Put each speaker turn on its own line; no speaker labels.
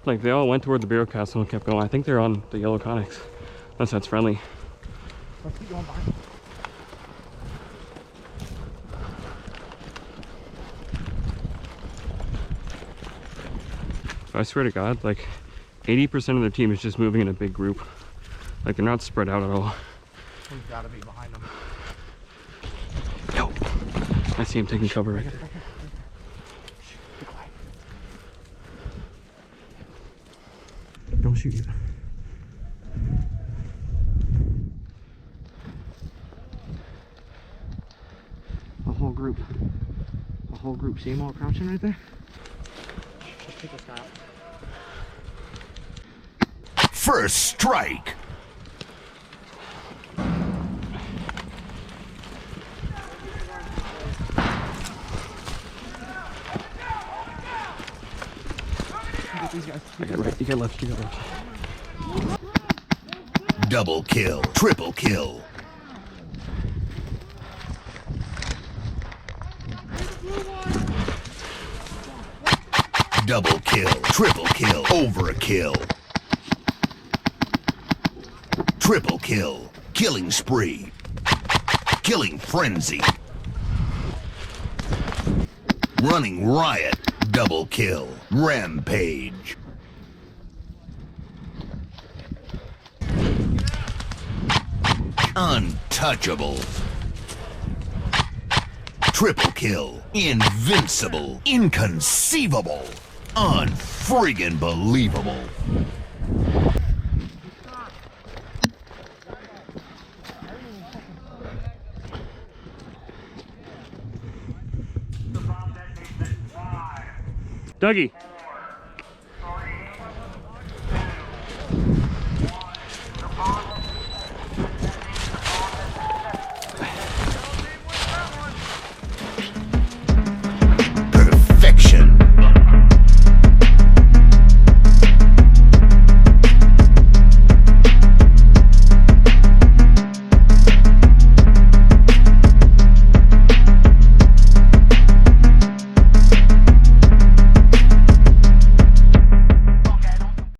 Like, they all went toward the Bureau Castle and kept going. I think they're on the yellow conics. Unless that's friendly.
Let's keep going behind.
I swear to God, like 80% of their team is just moving in a big group. Like, they're not spread out at all.
We've got to be behind them.
Yo, I see him taking cover right there. Don't shoot you. A whole group. A whole group. See them all crouching right there?
Let's take this guy out.
First strike.
Get these guys.
I got right, you got left, you got left.
Double kill. Triple kill. Double kill. Triple kill. Overkill. Triple kill. Killing spree. Killing frenzy. Running riot. Double kill. Rampage. Untouchable. Triple kill. Invincible. Inconceivable. Unfriggin' believable.
Dougie.